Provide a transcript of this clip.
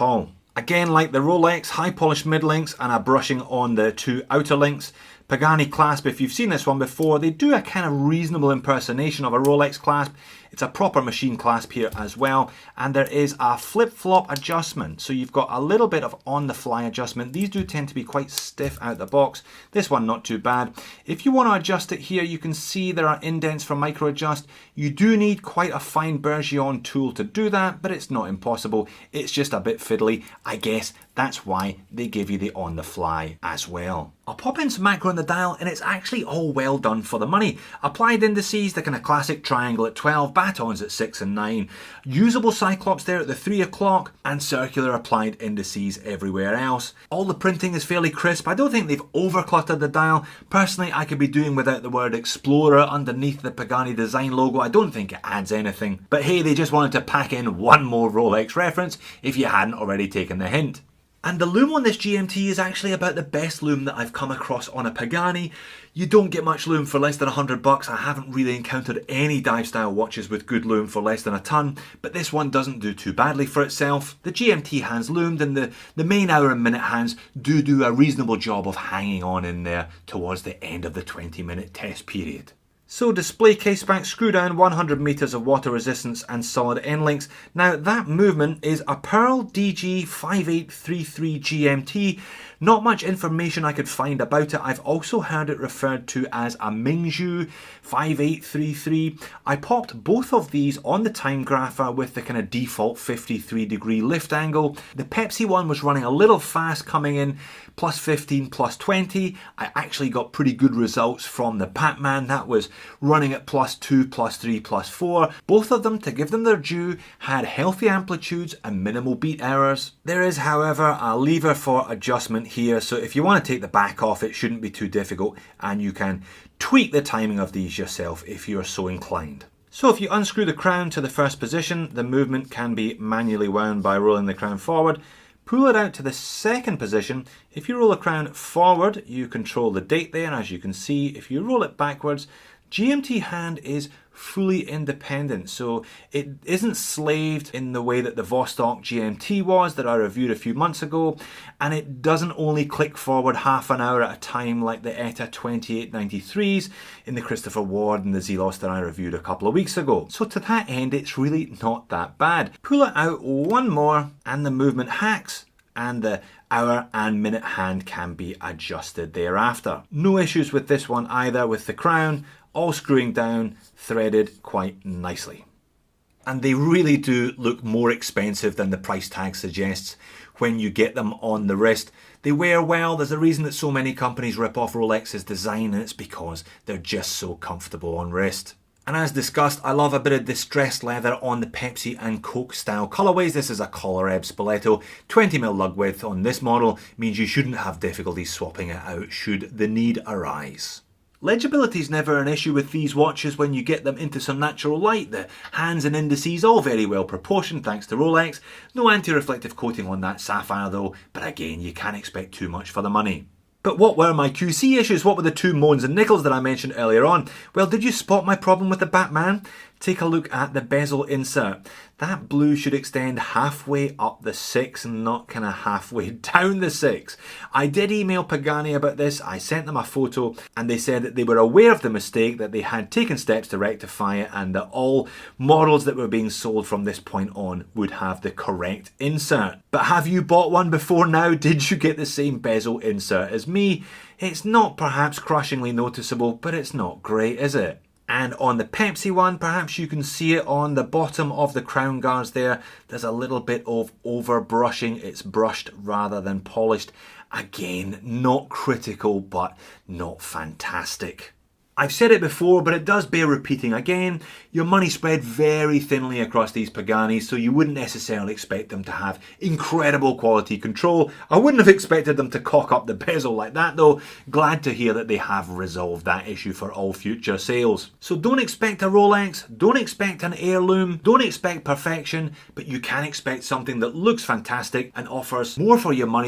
all. Again, like the Rolex, high polished mid links and a brushing on the two outer links. Pagani clasp, if you've seen this one before, they do a kind of reasonable impersonation of a Rolex clasp. It's a proper machine clasp here as well, and there is a flip-flop adjustment, so you've got a little bit of on-the-fly adjustment. These do tend to be quite stiff out the box. This one not too bad. If you want to adjust it here, you can see there are indents for micro adjust. You do need quite a fine Bergeon tool to do that, but it's not impossible. It's just a bit fiddly. I guess that's why they give you the on-the-fly as well. I'll pop in some macro on the dial and it's actually all well done for the money. Applied indices, the kind of classic triangle at 12, batons at 6 and 9, usable cyclops there at the 3 o'clock, and circular applied indices everywhere else. All the printing is fairly crisp. I don't think they've over-cluttered the dial. Personally, I could be doing without the word Explorer underneath the Pagani design logo. I don't think it adds anything. But hey, they just wanted to pack in one more Rolex reference if you hadn't already taken the hint. And the lume on this GMT is actually about the best lume that I've come across on a Pagani. You don't get much lume for less than $100. I haven't really encountered any dive style watches with good lume for less than a ton, but this one doesn't do too badly for itself. The GMT hands loomed and the main hour and minute hands do a reasonable job of hanging on in there towards the end of the 20-minute test period. So display case back, screw down, 100 meters of water resistance and solid end links. Now that movement is a Pearl DG 5833 GMT. Not much information I could find about it. I've also heard it referred to as a Mingzhu 5833. I popped both of these on the time grapher with the kind of default 53-degree lift angle. The Pepsi one was running a little fast, coming in plus 15, plus 20. I actually got pretty good results from the Batman. That was running at plus 2, plus 3, plus 4. Both of them, to give them their due, had healthy amplitudes and minimal beat errors. There is, however, a lever for adjustment here, so if you want to take the back off, it shouldn't be too difficult, and you can tweak the timing of these yourself if you're so inclined. So if you unscrew the crown to the first position, the movement can be manually wound by rolling the crown forward. Pull it out to the second position. If you roll the crown forward, you control the date there. As you can see, if you roll it backwards, GMT hand is fully independent, so it isn't slaved in the way that the Vostok GMT was that I reviewed a few months ago, and it doesn't only click forward half an hour at a time like the ETA 2893s in the Christopher Ward and the Zelos that I reviewed a couple of weeks ago. So to that end, it's really not that bad. Pull it out one more and the movement hacks, and the hour and minute hand can be adjusted thereafter. No issues with this one either, with the crown all screwing down, threaded quite nicely. And they really do look more expensive than the price tag suggests when you get them on the wrist. They wear well. There's a reason that so many companies rip off Rolex's design, and it's because they're just so comfortable on wrist. And as discussed, I love a bit of distressed leather on the Pepsi and Coke style colourways. This is a collar ebb stiletto. 20mm lug width on this model means you shouldn't have difficulty swapping it out should the need arise. Legibility is never an issue with these watches when you get them into some natural light. The hands and indices all very well proportioned thanks to Rolex. No anti-reflective coating on that sapphire though, but again, you can't expect too much for the money. But what were my QC issues? What were the two moans and nickels that I mentioned earlier on? Well, did you spot my problem with the Batman? Take a look at the bezel insert. That blue should extend halfway up the 6 and not kind of halfway down the 6. I did email Pagani about this. I sent them a photo and they said that they were aware of the mistake, that they had taken steps to rectify it, and that all models that were being sold from this point on would have the correct insert. But have you bought one before now? Did you get the same bezel insert as me? It's not perhaps crushingly noticeable, but it's not great, is it? And on the Pepsi one, perhaps you can see it on the bottom of the crown guards there. There's a little bit of over brushing. It's brushed rather than polished. Again, not critical, but not fantastic. I've said it before, but it does bear repeating again. Your money spread very thinly across these Paganis, so you wouldn't necessarily expect them to have incredible quality control. I wouldn't have expected them to cock up the bezel like that though. Glad to hear that they have resolved that issue for all future sales. So don't expect a Rolex, don't expect an heirloom, don't expect perfection, but you can expect something that looks fantastic and offers more for your money